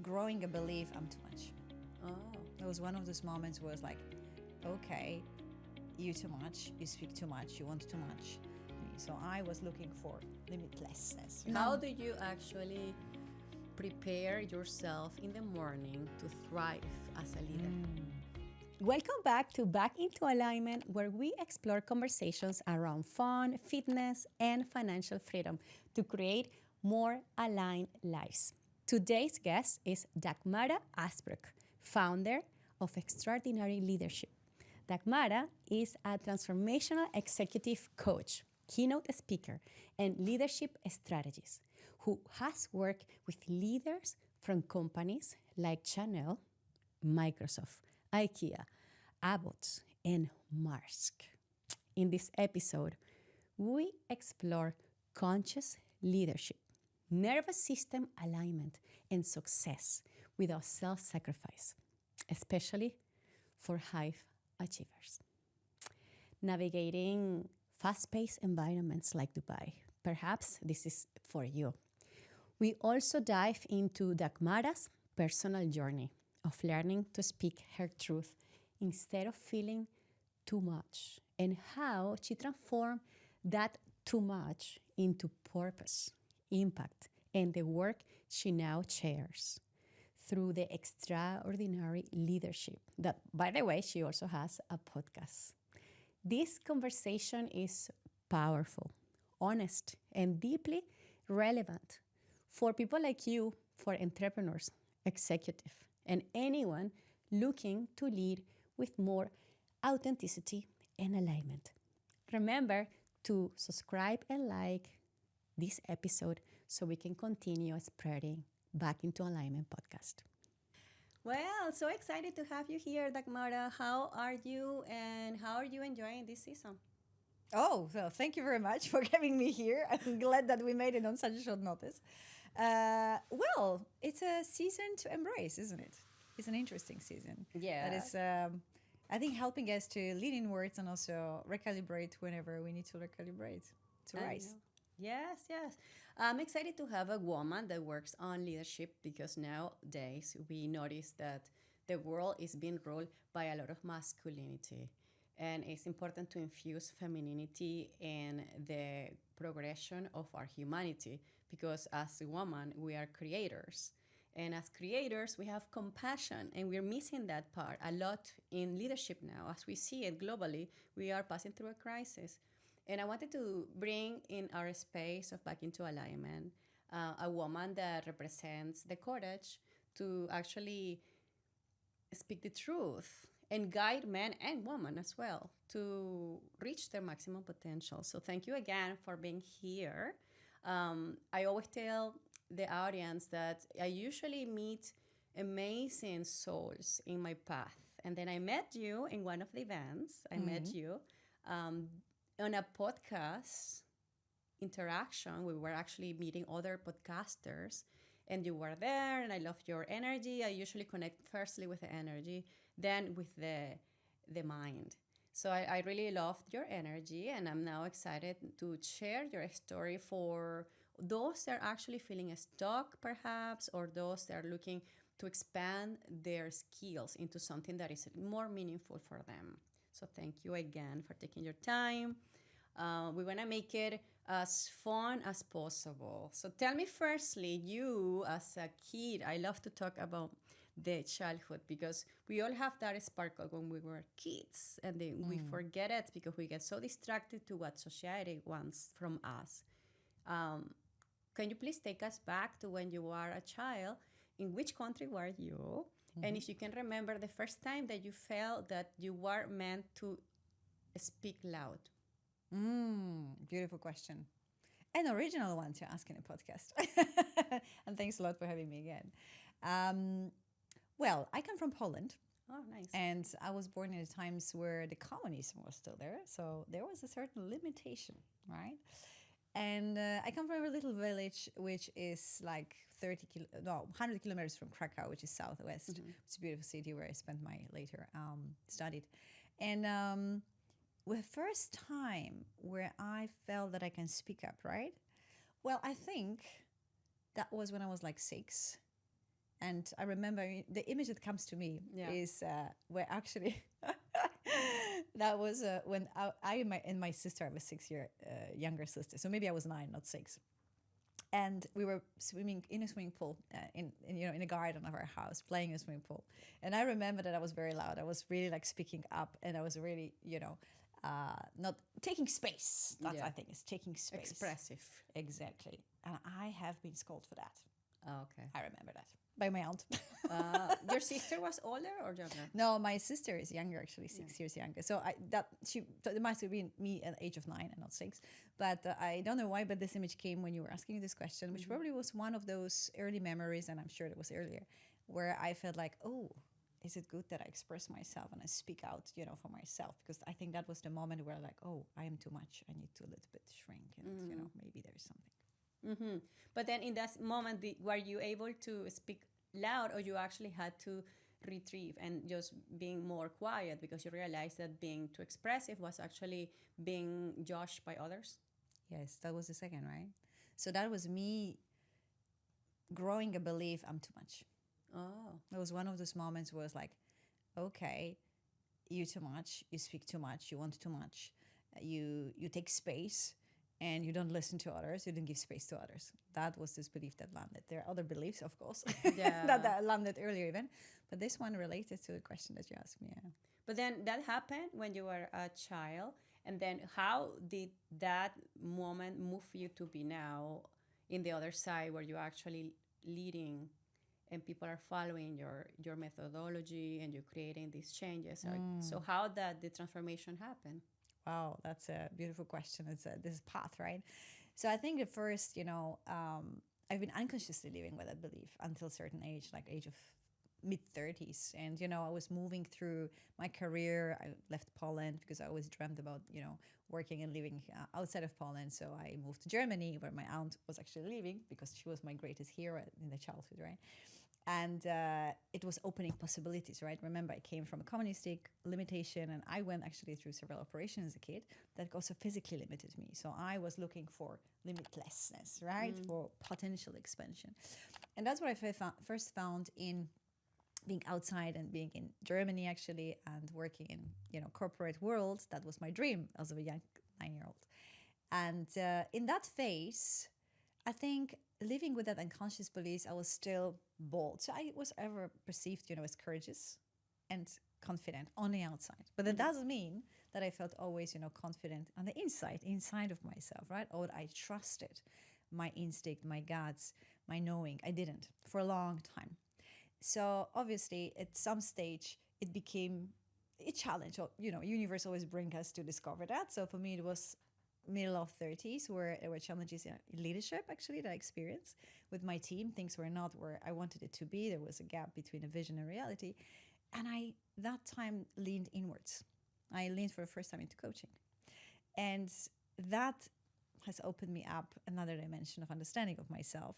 growing a belief I'm too much. Oh. It was one of those moments where it's like, okay, you too much, you speak too much, you want too much. So I was looking for limitlessness. How do you actually prepare yourself in the morning to thrive as a leader? Welcome back to Back into Alignment, where we explore conversations around fun, fitness, and financial freedom to create more aligned lives. Today's guest is Dagmara Asbreuk, founder of Extraordinary Leadership. Dagmara is a transformational executive coach, keynote speaker, and leadership strategist who has worked with leaders from companies like Chanel, Microsoft, IKEA, Abbott, and Maersk. In this episode, we explore conscious leadership, nervous system alignment, and success without self-sacrifice, especially for high achievers. Navigating fast-paced environments like Dubai. Perhaps this is for you. We also dive into Dagmara's personal journey of learning to speak her truth instead of feeling too much, and how she transformed that too much into purpose, impact, and the work she now shares through the Extraordinary Leadership. That, by the way, she also has a podcast. This conversation is powerful, honest, and deeply relevant for people like you, for entrepreneurs, executives, and anyone looking to lead with more authenticity and alignment. Remember to subscribe and like this episode so we can continue spreading Back into Alignment podcast. Well, so excited to have you here, Dagmara. How are you and how are you enjoying this season? Oh, so thank you very much for having me here. I'm glad that we made it on such a short notice. Well, it's a season to embrace, isn't it? It's an interesting season. Yeah. That is, I think, helping us to lean inwards and also recalibrate whenever we need to recalibrate to rise. Yes, yes. I'm excited to have a woman that works on leadership because nowadays we notice that the world is being ruled by a lot of masculinity. And it's important to infuse femininity in the progression of our humanity because as a woman, we are creators. And as creators, we have compassion, and we're missing that part a lot in leadership now. As we see it globally, we are passing through a crisis. And I wanted to bring in our space of Back into Alignment a woman that represents the courage to actually speak the truth and guide men and women as well to reach their maximum potential. So thank you again for being here. I always tell the audience that I usually meet amazing souls in my path. And then I met you in one of the events. I met you on a podcast interaction. We were actually meeting other podcasters, and you were there, and I loved your energy. I usually connect firstly with the energy, then with the mind. So I really loved your energy, and I'm now excited to share your story for those that are actually feeling stuck, perhaps, or those that are looking to expand their skills into something that is more meaningful for them. So thank you again for taking your time. We want to make it as fun as possible. So tell me firstly, you as a kid, I love to talk about the childhood because we all have that sparkle when we were kids, and then we forget it because we get so distracted to what society wants from us. Can you please take us back to when you were a child? In which country were you? And if you can remember the first time that you felt that you were meant to speak loud. Beautiful question. An original one to ask in a podcast. And thanks a lot for having me again. Well, I come from Poland. Oh, nice. And I was born in times where the communism was still there. So there was a certain limitation, right? And I come from a little village, which is like 100 kilometers from Krakow, which is southwest. It's a beautiful city where I spent my later studied. And the first time where I felt that I can speak up, right? Well, I think that was when I was like 6. And I remember the image that comes to me is where actually that was when and my sister, I have a 6 year younger sister, so maybe I was 9, not 6. And we were swimming in a swimming pool in a garden of our house, playing in a swimming pool. And I remember that I was very loud. I was really like speaking up, and I was really, not taking space. That's I think is taking space. Expressive. Exactly. And I have been scolded for that. Oh, okay. I remember that by my aunt. Your sister was older or younger? No, my sister is younger, actually, 6 years younger. So it must have been me at the age of 9 and not 6. But I don't know why, but this image came when you were asking this question, which probably was one of those early memories, and I'm sure it was earlier, where I felt like, oh, is it good that I express myself and I speak out, for myself? Because I think that was the moment where like, oh, I am too much. I need to a little bit shrink, and maybe there's something. Mm-hmm. But then in that moment, were you able to speak loud, or you actually had to retrieve and just being more quiet because you realized that being too expressive was actually being judged by others? Yes, that was the second, right? So that was me growing a belief I'm too much. Oh. It was one of those moments where it's like, okay, you too much, you speak too much, you want too much, you take space, and you don't listen to others, you don't give space to others. That was this belief that landed. There are other beliefs, of course, that landed earlier even. But this one related to the question that you asked me. Yeah. But then that happened when you were a child. And then how did that moment move you to be now in the other side where you're actually leading and people are following your methodology and you're creating these changes? So how did the transformation happen? Wow, that's a beautiful question. It's this path, right? So I think at first, I've been unconsciously living with that belief until a certain age, like age of mid-30s. And, I was moving through my career. I left Poland because I always dreamt about, working and living outside of Poland. So I moved to Germany, where my aunt was actually living because she was my greatest hero in the childhood, right? And it was opening possibilities, right? Remember, I came from a communistic limitation, and I went actually through several operations as a kid that also physically limited me. So I was looking for limitlessness, right? For potential expansion. And that's what I first found in being outside and being in Germany, actually, and working in, corporate world. That was my dream as a young 9-year-old. And in that phase, I think living with that unconscious beliefs, I was still bold. So I was ever perceived, as courageous and confident on the outside. But that doesn't mean that I felt always, confident on the inside of myself, right? Or I trusted my instinct, my guts, my knowing. I didn't for a long time. So obviously at some stage it became a challenge. Or, universe always brings us to discover that. So for me, it was middle of 30s where there were challenges in leadership, actually, that I experienced with my team. Things were not where I wanted it to be. There was a gap between a vision and reality. And I, that time, leaned inwards. I leaned for the first time into coaching. And that has opened me up another dimension of understanding of myself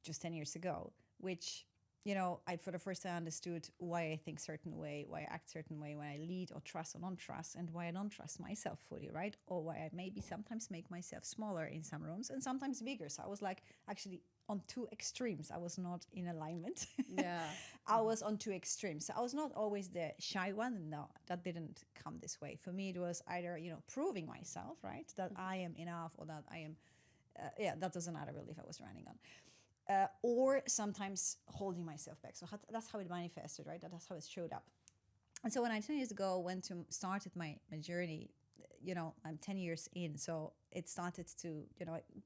just 10 years ago, which, I for the first time understood why I think certain way, why I act certain way, why I lead or trust or don't trust, and why I don't trust myself fully, right? Or why I maybe sometimes make myself smaller in some rooms and sometimes bigger. So I was like actually on two extremes. I was not in alignment. Yeah. I was on two extremes. So I was not always the shy one. No, that didn't come this way. For me, it was either, proving myself, right? That I am enough, or that I am, that was another belief I was running on. Or sometimes holding myself back. So that's how it manifested, right? That's how it showed up. And so when I 10 years ago started my journey, I'm 10 years in. So it started to,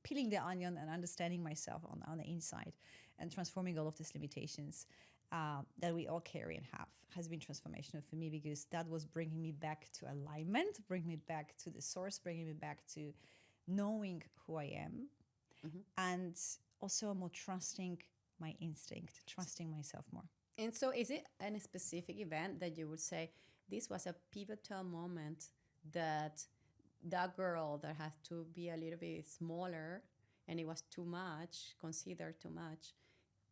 peeling the onion and understanding myself on the inside and transforming all of these limitations that we all carry and have has been transformational for me, because that was bringing me back to alignment, bringing me back to the source, bringing me back to knowing who I am, and also more trusting my instinct, trusting myself more. And so is it a specific event that you would say this was a pivotal moment that girl that had to be a little bit smaller and it was too much, considered too much,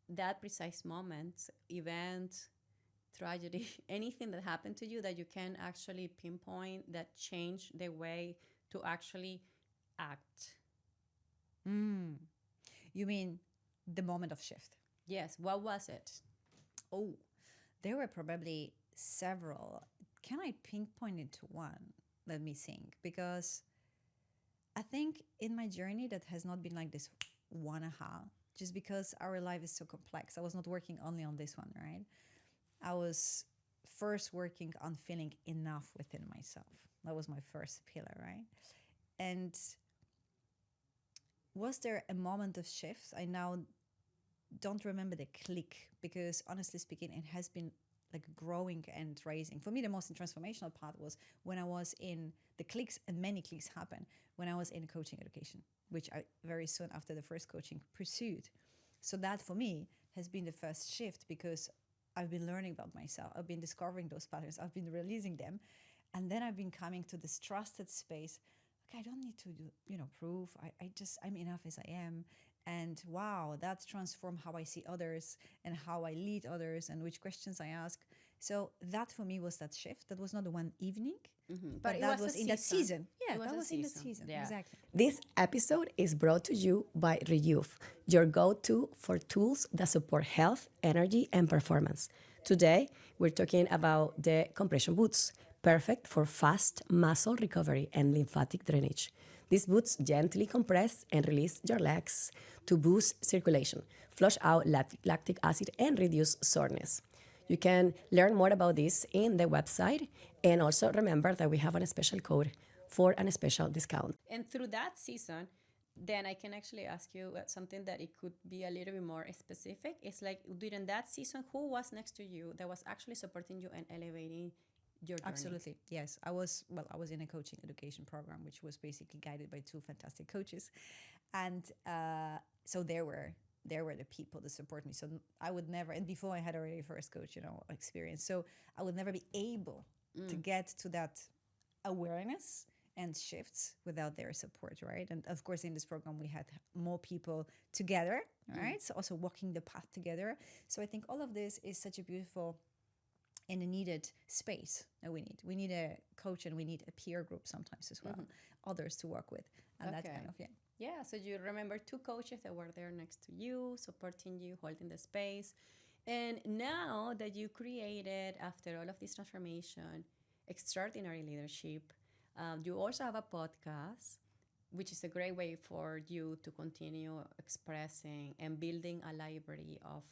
that precise moment, event, tragedy, anything that happened to you that you can actually pinpoint that changed the way to actually act? You mean the moment of shift? Yes. What was it? Oh, there were probably several. Can I pinpoint it to one? Let me think. Because I think in my journey, that has not been like this one aha, just because our life is so complex. I was not working only on this one, right? I was first working on feeling enough within myself. That was my first pillar, right? And was there a moment of shifts? I now don't remember the click because honestly speaking, it has been like growing and raising. For me, the most transformational part was when I was in the clicks, and many clicks happen when I was in coaching education, which I very soon after the first coaching pursued. So that for me has been the first shift because I've been learning about myself. I've been discovering those patterns. I've been releasing them. And then I've been coming to this trusted space. Okay, I don't need to do, proof. I'm enough as I am. And wow, that's transformed how I see others and how I lead others and which questions I ask. So that for me was that shift. That was not the one evening, but that was in that season. Yeah, that was in that season. Yeah. Exactly. This episode is brought to you by Reyuf, your go-to for tools that support health, energy, and performance. Today, we're talking about the compression boots, perfect for fast muscle recovery and lymphatic drainage. These boots gently compress and release your legs to boost circulation, flush out lactic acid, and reduce soreness. You can learn more about this in the website, and also remember that we have a special code for a special discount. And through that season, then I can actually ask you something that it could be a little bit more specific. It's like during that season, who was next to you that was actually supporting you and elevating your journey? Absolutely. Yes. I was in a coaching education program, which was basically guided by two fantastic coaches. And so there were the people to support me. So I would never, and before I had already first coach, experience. So I would never be able to get to that awareness and shifts without their support, right? And of course, in this program, we had more people together, right? So also walking the path together. So I think all of this is such a beautiful and a needed space that we need. We need a coach and we need a peer group sometimes as well, others to work with. And that kind of, Yeah, so you remember two coaches that were there next to you, supporting you, holding the space. And now that you created, after all of this transformation, extraordinary leadership, you also have a podcast, which is a great way for you to continue expressing and building a library of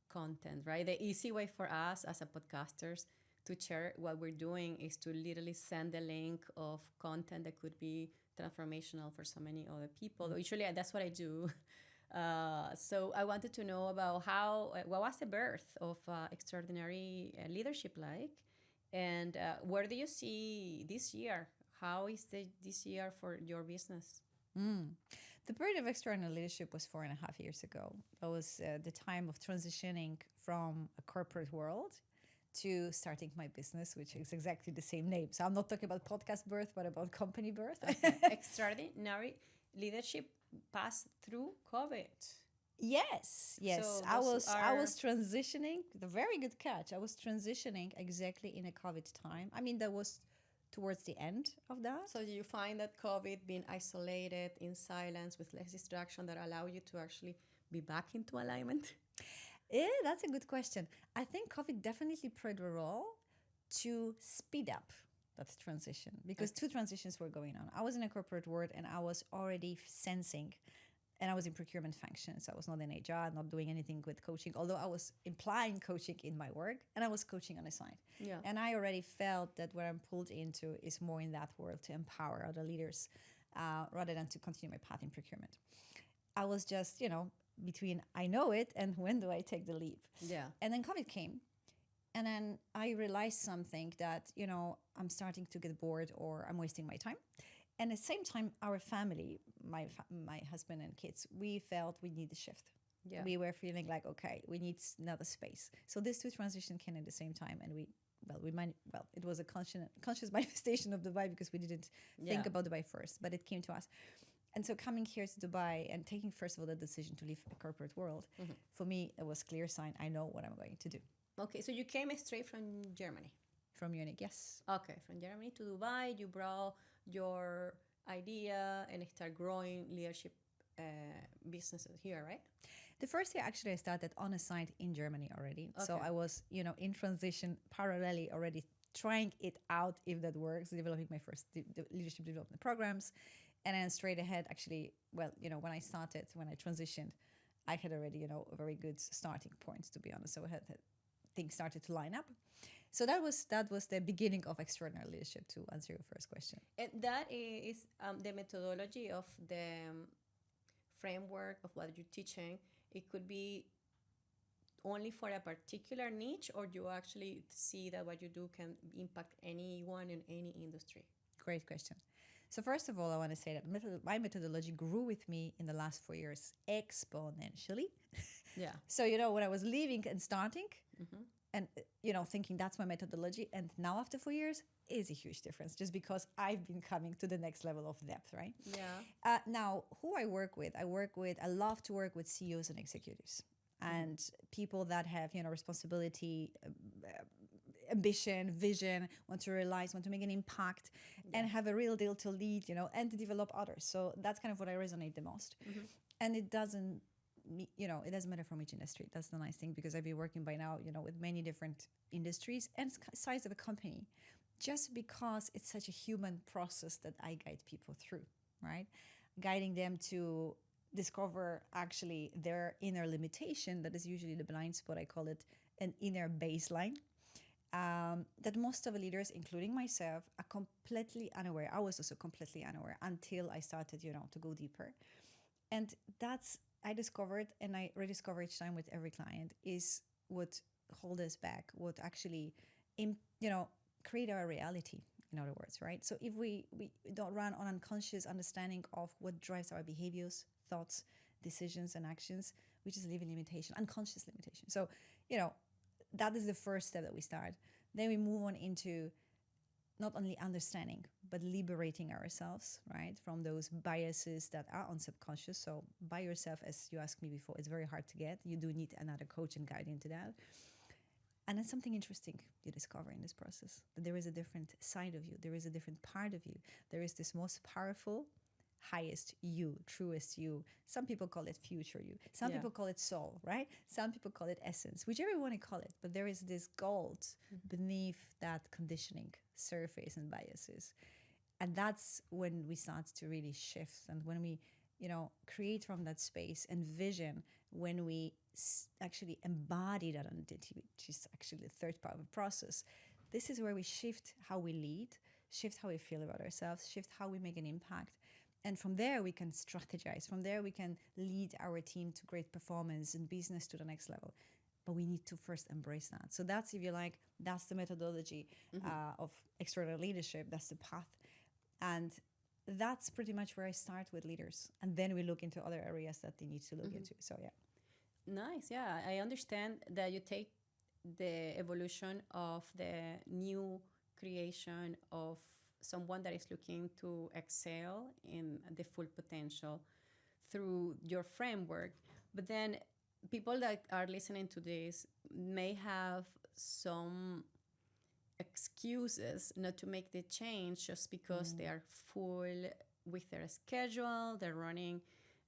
content, right? The easy way for us as a podcasters to share what we're doing is to literally send the link of content that could be transformational for so many other people. Usually that's what I do. So I wanted to know about what was the birth of extraordinary leadership like, and where do you see this year? How is this year for your business? The birth of extraordinary leadership was 4.5 years ago. That was the time of transitioning from a corporate world to starting my business, which is exactly the same name. So I'm not talking about podcast birth, but about company birth. Okay. Extraordinary leadership passed through COVID. Yes. So I was transitioning. The very good catch. I was transitioning exactly in a COVID time. I mean, that was towards the end of that. So you find that COVID, being isolated in silence with less distraction, that allow you to actually be back into alignment? Yeah, that's a good question. I think COVID definitely played a role to speed up that transition because two transitions were going on. I was in a corporate world and I was already sensing, and I was in procurement functions. I was not in HR, not doing anything with coaching, although I was implying coaching in my work and I was coaching on the side. Yeah. And I already felt that where I'm pulled into is more in that world to empower other leaders rather than to continue my path in procurement. I was just, between I know it and when do I take the leap? Yeah. And then COVID came. And then I realized something that, I'm starting to get bored or I'm wasting my time. And at the same time, our family, my husband and kids, we felt we need a shift. Yeah. We were feeling like, okay, we need another space. So these two transitions came at the same time. And it was a conscious manifestation of Dubai because we didn't think about Dubai first, but it came to us. And so coming here to Dubai and taking, first of all, the decision to leave the corporate world, for me, it was a clear sign. I know what I'm going to do. Okay, so you came straight from Germany? From Munich, yes. Okay, from Germany to Dubai, you brought your idea and start growing leadership businesses here, right? The first year, actually, I started on a site in Germany already. So Okay. I was, in transition parallelly already trying it out if that works, developing my first leadership development programs. And then straight ahead, actually, well, when I transitioned, I had already, a very good starting point, to be honest. So I had things started to line up. So that was the beginning of extraordinary leadership, to answer your first question. And that is the methodology of the framework of what you're teaching. It could be only for a particular niche, or you actually see that what you do can impact anyone in any industry? Great question. So first of all, I want to say that my methodology grew with me in the last 4 years exponentially. Yeah. So, when I was leaving and starting and, thinking that's my methodology, and now after 4 years is a huge difference, just because I've been coming to the next level of depth, right? Yeah. Now, who I work with, I love to work with CEOs and executives and people that have, responsibility, ambition, vision, want to realize, want to make an impact, and have a real deal to lead, and to develop others. So that's kind of what I resonate the most. And it doesn't matter from which industry. That's the nice thing, because I've been working by now, with many different industries and size of a company, just because it's such a human process that I guide people through, right? Guiding them to discover actually their inner limitation. That is usually the blind spot. I call it an inner baseline. That most of the leaders, including myself, are completely unaware. I was also completely unaware until I started, to go deeper. And that's, I discovered, and I rediscover each time with every client, is what hold us back, what actually, create our reality, in other words, right? So if we don't run on unconscious understanding of what drives our behaviors, thoughts, decisions, and actions, we just live in limitation, unconscious limitation. So, that is the first step that we start. Then we move on into not only understanding, but liberating ourselves, right, from those biases that are on subconscious. So by yourself, as you asked me before, it's very hard to get. You do need another coach and guide into that. And then something interesting you discover in this process, that there is a different side of you. There is a different part of you. There is this most powerful, highest you, truest you. Some people call it future you. Some people call it soul, right? Some people call it essence, whichever you want to call it. But there is this gold beneath that conditioning, surface, and biases. And that's when we start to really shift. And when we, create from that space and vision, when we actually embody that identity, which is actually the third part of the process, this is where we shift how we lead, shift how we feel about ourselves, shift how we make an impact. And from there, we can strategize. From there, we can lead our team to great performance and business to the next level. But we need to first embrace that. So that's, if you like, that's the methodology of extraordinary leadership. That's the path. And that's pretty much where I start with leaders. And then we look into other areas that they need to look into. So, yeah. Nice. Yeah. I understand that you take the evolution of the new creation of someone that is looking to excel in the full potential through your framework. But then people that are listening to this may have some excuses not to make the change just because they are full with their schedule, they're running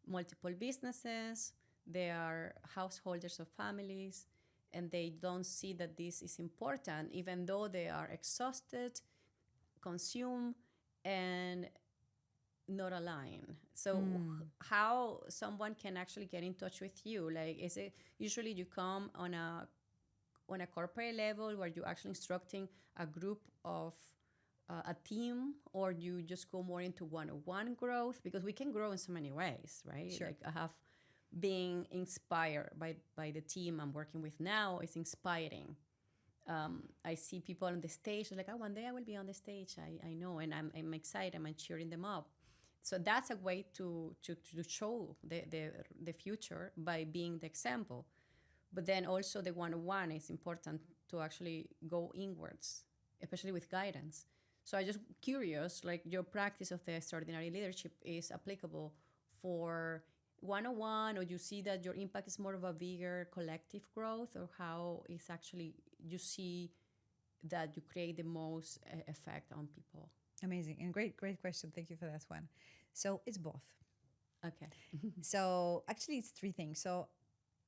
multiple businesses, they are householders of families, and they don't see that this is important, even though they are exhausted, consume, and not aligned. So how someone can actually get in touch with you? Like, is it usually you come on a corporate level where you're actually instructing a group of a team, or you just go more into one-on-one growth? Because we can grow in so many ways, right? Sure. Like, I have being inspired by the team I'm working with now is inspiring. I see people on the stage, they're like, oh, one day I will be on the stage. I know, and I'm excited. I'm cheering them up. So that's a way to show the future by being the example. But then also the one-on-one is important to actually go inwards, especially with guidance. So I'm just curious, like, your practice of the extraordinary leadership is applicable for one-on-one, or you see that your impact is more of a bigger collective growth, or how is actually you see that you create the most effect on people? Amazing. And great question. Thank you for that one. So it's both. Okay. So actually it's three things. So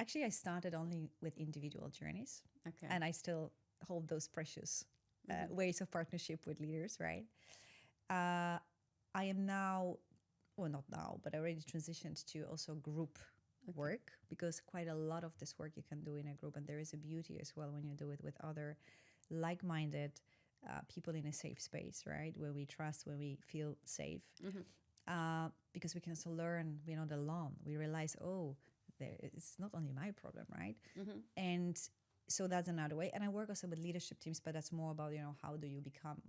Actually, I started only with individual journeys, Okay. and I still hold those precious ways of partnership with leaders, right? I am now, well, not now, but I already transitioned to also group work, because quite a lot of this work you can do in a group, and there is a beauty as well when you do it with other like-minded people in a safe space, right? Where we trust, where we feel safe, because we can also learn we're not alone. We realize, oh, it's not only my problem, right? And so that's another way. And I work also with leadership teams, but that's more about, how do you become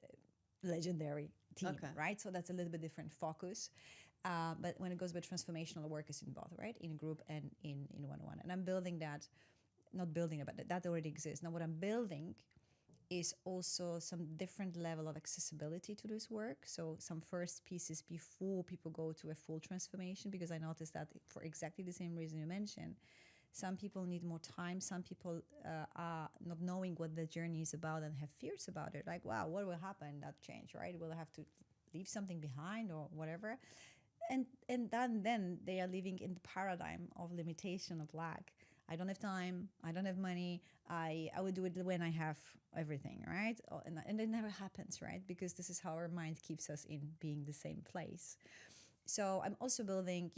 a legendary team, Okay. right? So that's a little bit different focus. But when it goes with transformational, work is in both, right? In group and in one-on-one. And I'm building that, not building it, but that already exists. Now what I'm building is also some different level of accessibility to this work. So some first pieces before people go to a full transformation, because I noticed that for exactly the same reason you mentioned, some people need more time. Some people are not knowing what the journey is about and have fears about it. Like, wow, what will happen in that change, right? Will I have to leave something behind or whatever? And then they are living in the paradigm of limitation, of lack. I don't have time. I don't have money. I will do it when I have everything, right? And it never happens, right? Because this is how our mind keeps us in being the same place. So I'm also building,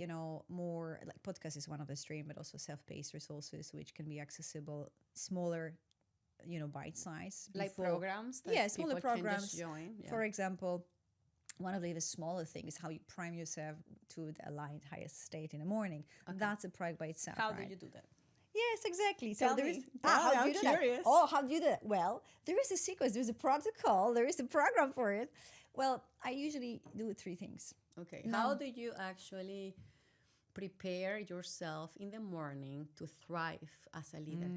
more, like podcast is one of the stream, but also self-paced resources, which can be accessible, smaller, bite size. Like programs that Yeah, smaller people programs. can just join. Yeah. For example, one of the even smaller things is how you prime yourself to the aligned highest state in the morning. Okay. That's a product by itself. How right? do you do that? Yes, exactly. Tell so there me. is. Tell me, How do I'm you do that? curious. Oh, how do you do that? Well, there is a sequence. There's a protocol. There is a program for it. Well, I usually do 3 things. Okay. No. How do you actually prepare yourself in the morning to thrive as a leader?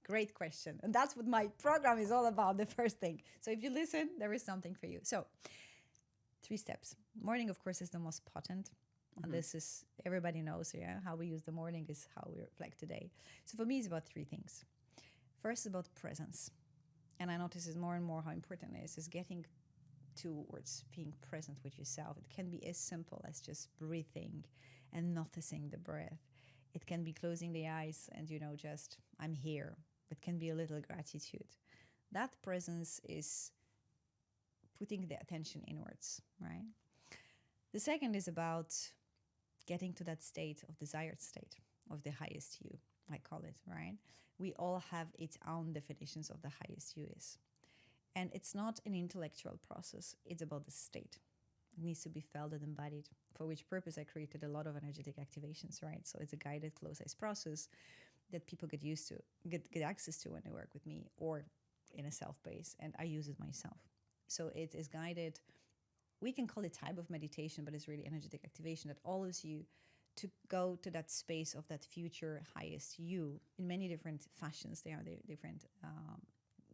Great question. And that's what my program is all about, the first thing. So if you listen, there is something for you. So 3 steps. Morning, of course, is the most potent. And this is, everybody knows, how we use the morning is how we reflect today. So for me, it's about 3 things. First, about presence. And I notice is more and more how important it is getting towards being present with yourself. It can be as simple as just breathing and noticing the breath. It can be closing the eyes and, just, I'm here. It can be a little gratitude. That presence is putting the attention inwards, right? The second is about getting to that state of desired state of the highest you, I call it, right? We all have its own definitions of the highest you is. And it's not an intellectual process. It's about the state. It needs to be felt and embodied, for which purpose I created a lot of energetic activations, right? So it's a guided, closed-eyes process that people get used to, get access to when they work with me or in a self-base, and I use it myself. So it is guided. We can call it type of meditation, but it's really energetic activation that allows you to go to that space of that future highest you in many different fashions. They are different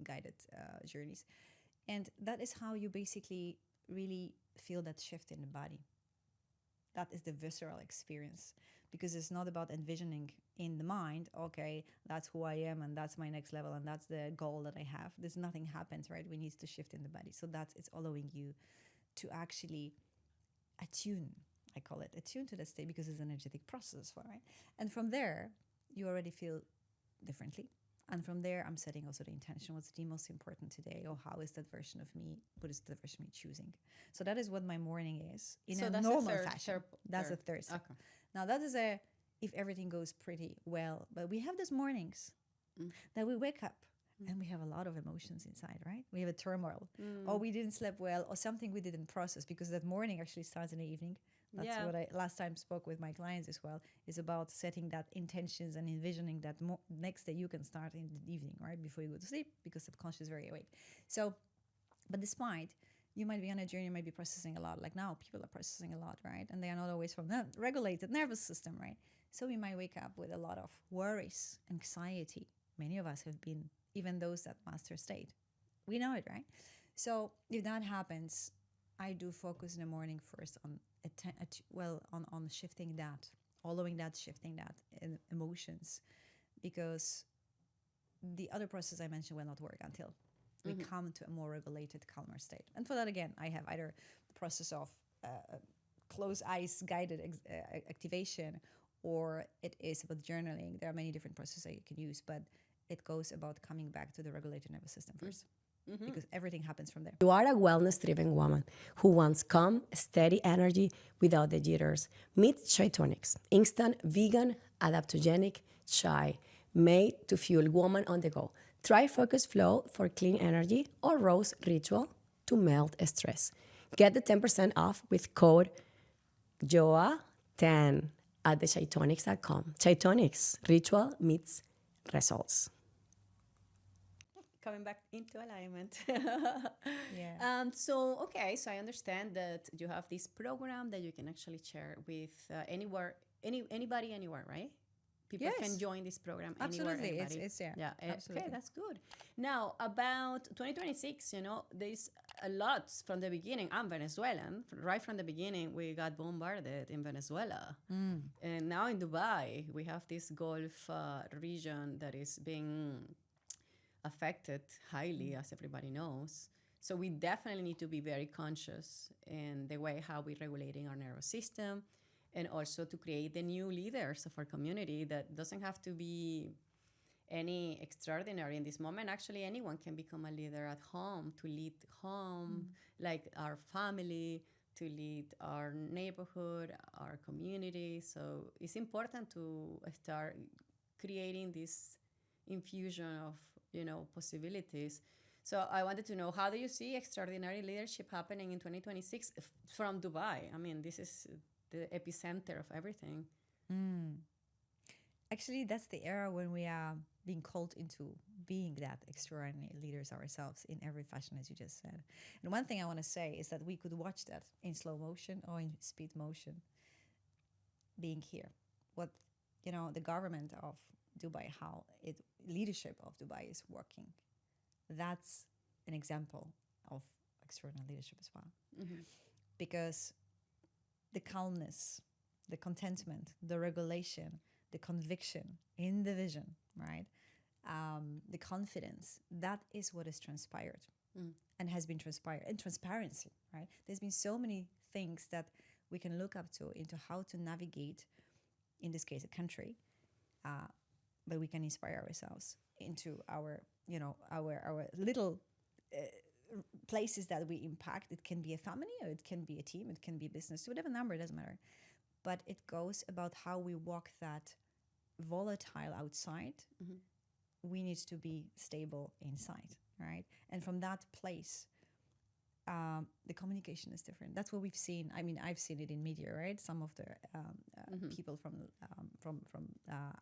guided journeys. And that is how you basically really feel that shift in the body. That is the visceral experience, because it's not about envisioning in the mind, okay, that's who I am and that's my next level and that's the goal that I have. There's nothing happens, right? We need to shift in the body. So it's allowing you to actually attune, I call it, attune to that state, because it's an energetic process, right? And from there, you already feel differently. And from there, I'm setting also the intention. What's the most important today? Or how is that version of me? What is the version of me choosing? So that is what my morning is in a normal fashion. That's a third step. Okay. Now that is if everything goes pretty well. But we have those mornings that we wake up and we have a lot of emotions inside, right? We have a turmoil, or we didn't sleep well, or something we didn't process, because that morning actually starts in the evening. That's what I last time spoke with my clients as well, is about setting that intentions and envisioning that next day you can start in the evening, right? Before you go to sleep, because subconscious is very awake. So, but despite, you might be on a journey, you might be processing a lot. Like now, people are processing a lot, right? And they are not always from the regulated nervous system, right? So we might wake up with a lot of worries, anxiety. Many of us have been, even those that master state. We know it, right? So if that happens, I do focus in the morning first on on shifting that, following that, shifting that in emotions, because the other process I mentioned will not work until we come to a more regulated, calmer state. And for that, again, I have either the process of closed eyes guided activation, or it is about journaling. There are many different processes that you can use, but it goes about coming back to the regulated nervous system first, because everything happens from there. You are a wellness driven woman who wants calm, steady energy without the jitters. Meet Chai Tonics, instant, vegan, adaptogenic chai made to fuel woman on the go. Try Focus Flow for clean energy or Rose Ritual to melt stress. Get the 10% off with code JOA10 at thechaitonics.com. Chaitonics, ritual meets results. Coming back into alignment. Yeah. So I understand that you have this program that you can actually share with anybody, anywhere, right? People Yes. can join this program Absolutely. anywhere. Anybody. It's there. Yeah. Absolutely. Okay, that's good. Now about 2026, there's a lot from the beginning. I'm Venezuelan. Right from the beginning, we got bombarded in Venezuela, and now in Dubai, we have this Gulf region that is being affected highly, as everybody knows. So we definitely need to be very conscious in the way how we're regulating our nervous system, and also to create the new leaders of our community. That doesn't have to be any extraordinary in this moment. Actually, anyone can become a leader at home, to lead home, like our family, to lead our neighborhood, our community. So it's important to start creating this infusion of possibilities. So I wanted to know, how do you see extraordinary leadership happening in 2026 from Dubai? I mean, this is the epicenter of everything. Actually, that's the era when we are being called into being that extraordinary leaders ourselves in every fashion, as you just said. And one thing I want to say is that we could watch that in slow motion or in speed motion, being here. What, the government of Dubai, how leadership of Dubai is working. That's an example of extraordinary leadership as well. Because the calmness, the contentment, the regulation, the conviction in the vision, right? The confidence, that is what is transpired and has been transpired. And transparency, right? There's been so many things that we can look up to into how to navigate, in this case, a country, but we can inspire ourselves into our little places that we impact. It can be a family, or it can be a team, it can be a business, whatever number, it doesn't matter. But it goes about how we walk that volatile outside. We need to be stable inside, right? And from that place, the communication is different. That's what we've seen. I mean, I've seen it in media, right? Some of the people from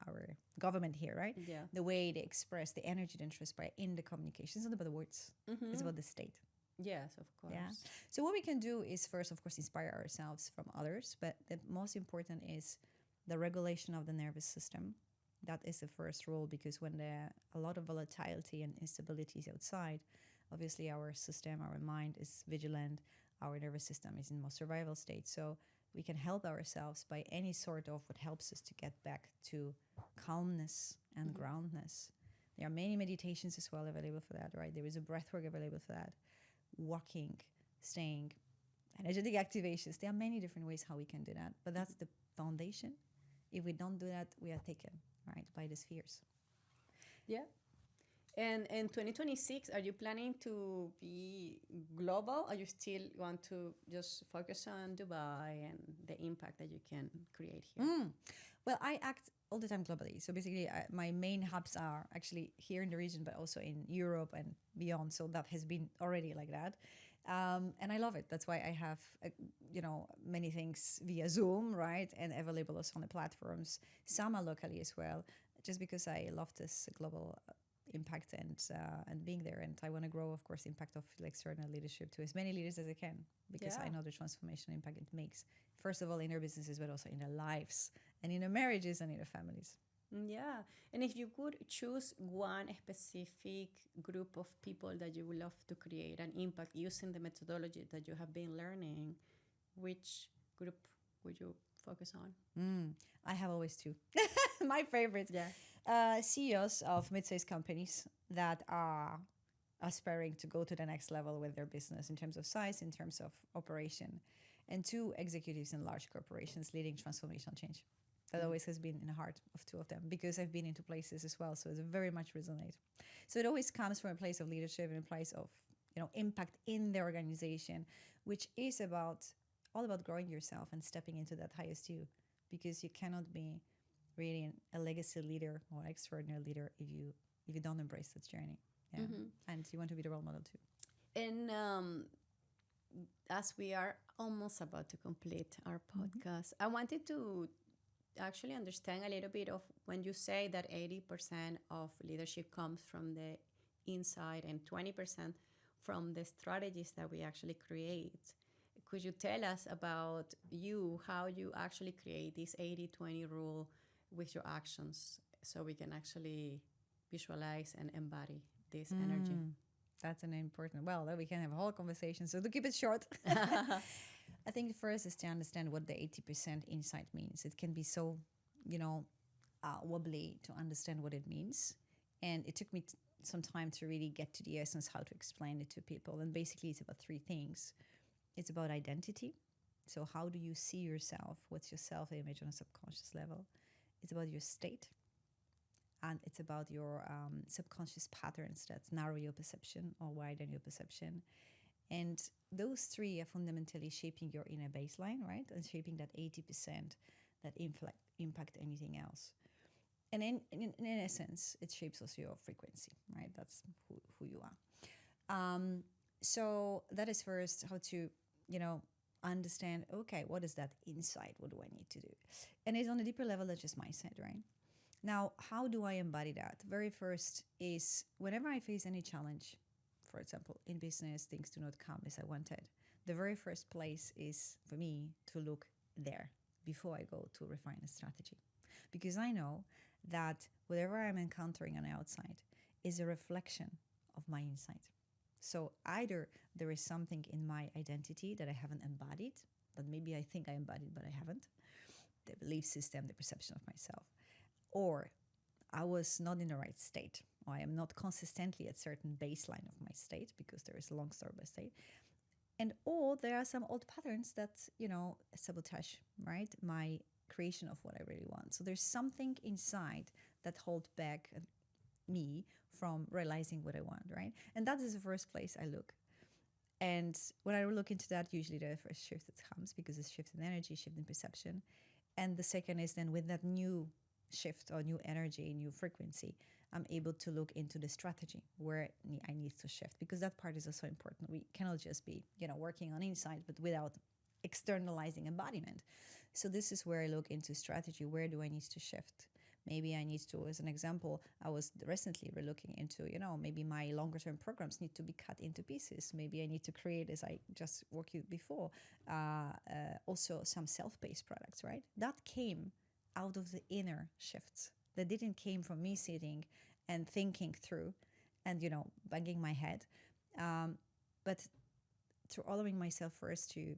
our government here, right? Yeah. The way they express the energy and interest by in the communication. It's not about the words. It's about the state. Yes, of course. Yeah. So what we can do is first, of course, inspire ourselves from others. But the most important is the regulation of the nervous system. That is the first rule, because when there are a lot of volatility and instabilities outside, obviously our system, our mind is vigilant, our nervous system is in more survival state. So we can help ourselves by any sort of what helps us to get back to calmness and groundness. There are many meditations as well available for that, right? There is a breathwork available for that. Walking, staying, energetic activations. There are many different ways how we can do that, but that's the foundation. If we don't do that, we are taken, right, by the fears. Yeah. And in 2026, are you planning to be global, or you still want to just focus on Dubai and the impact that you can create here? Well, I act all the time globally. So basically, my main hubs are actually here in the region, but also in Europe and beyond. So that has been already like that. And I love it. That's why I have, many things via Zoom, right? And available also on the platforms. Some are locally as well, just because I love this global impact and being there. And I want to grow, of course, the impact of external leadership to as many leaders as I can, because I know the transformational impact it makes, first of all, in their businesses, but also in their lives and in their marriages and in their families. Yeah. And if you could choose one specific group of people that you would love to create an impact using the methodology that you have been learning, which group would you focus on? I have always two. My favorites. Yeah. CEOs of mid-sized companies that are aspiring to go to the next level with their business in terms of size, in terms of operation, and two, executives in large corporations leading transformational change. That always has been in the heart of two of them, because I've been into places as well. So it's very much resonate. So it always comes from a place of leadership and a place of, impact in the organization, which is all about growing yourself and stepping into that highest you, because you cannot be really a legacy leader or extraordinary leader if you don't embrace that journey. Yeah. And you want to be the role model too. And as we are almost about to complete our podcast, I wanted to actually understand a little bit of when you say that 80% of leadership comes from the inside and 20% from the strategies that we actually create. Could you tell us about how you actually create this 80-20 rule with your actions, so we can actually visualize and embody this energy? That's an important, we can have a whole conversation. So to keep it short, I think first is to understand what the 80% insight means. It can be so, wobbly to understand what it means. And it took me some time to really get to the essence, how to explain it to people. And basically it's about three things. It's about identity. So how do you see yourself? What's your self-image on a subconscious level? It's about your state. And it's about your subconscious patterns that narrow your perception or widen your perception. And those three are fundamentally shaping your inner baseline, right? And shaping that 80% that impact anything else. And in essence, it shapes also your frequency, right? That's who you are. So that is first how to, understand, okay, what is that insight? What do I need to do? And it's on a deeper level than just mindset, right? Now, how do I embody that? Very first is whenever I face any challenge, for example, in business, things do not come as I wanted. The very first place is for me to look there before I go to refine a strategy. Because I know that whatever I'm encountering on the outside is a reflection of my inside. So either there is something in my identity that I haven't embodied, that maybe I think I embodied, but I haven't, the belief system, the perception of myself, or I was not in the right state, or I am not consistently at certain baseline of my state, because there is a long story by state. And or there are some old patterns that, sabotage, right, my creation of what I really want. So there's something inside that hold back me from realizing what I want, right? And that is the first place I look. And when I look into that, usually the first shift that comes, because it's shift in energy, shift in perception. And the second is then with that new shift or new energy, new frequency, I'm able to look into the strategy where I need to shift, because that part is also important. We cannot just be, working on inside, but without externalizing embodiment. So this is where I look into strategy. Where do I need to shift? Maybe I need to, as an example, I was recently looking into, maybe my longer term programs need to be cut into pieces. Maybe I need to create, as I just walked you before, also some self-paced products, right? That came out of the inner shifts. That didn't came from me sitting and thinking through and, banging my head. But through allowing myself first to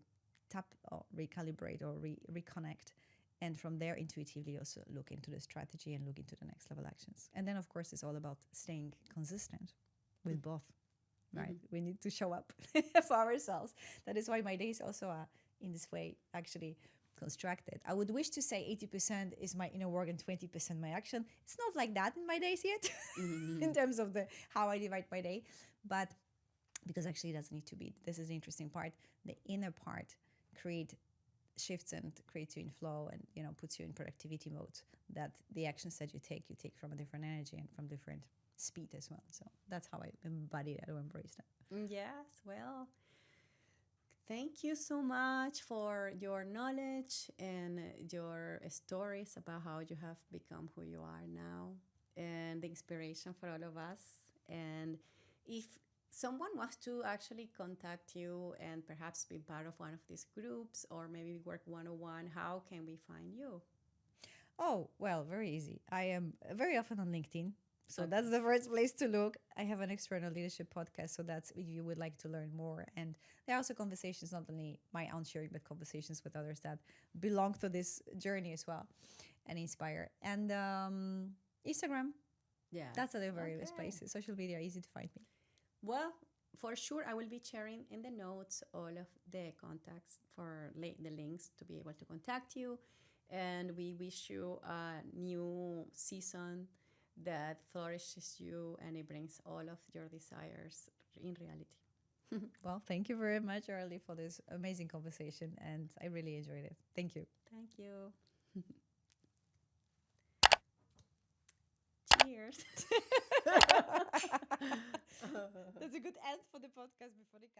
tap or recalibrate or reconnect. And from there, intuitively also look into the strategy and look into the next level actions. And then, of course, it's all about staying consistent with both, right? We need to show up for ourselves. That is why my days also are in this way actually constructed. I would wish to say 80% is my inner work and 20% my action. It's not like that in my days yet, in terms of how I divide my day. But because actually it doesn't need to be. This is the interesting part. The inner part shifts and creates you in flow and puts you in productivity mode, that the actions that you take from a different energy and from different speed as well. So that's how I embody that or embrace that. Yes, well, thank you so much for your knowledge and your stories about how you have become who you are now, and the inspiration for all of us. And if someone wants to actually contact you and perhaps be part of one of these groups or maybe work one-on-one, how can we find you? Oh, well, very easy. I am very often on LinkedIn. So that's the first place to look. I have an external leadership podcast. So that's if you would like to learn more. And there are also conversations, not only my own sharing, but conversations with others that belong to this journey as well and inspire. And Instagram. Yeah. That's the various places. Social media, easy to find me. Well, for sure, I will be sharing in the notes all of the contacts for the links to be able to contact you. And we wish you a new season that flourishes you and it brings all of your desires in reality. Well, thank you very much, Arlie, for this amazing conversation, and I really enjoyed it. Thank you. Thank you. Cheers. That's a good end for the podcast before the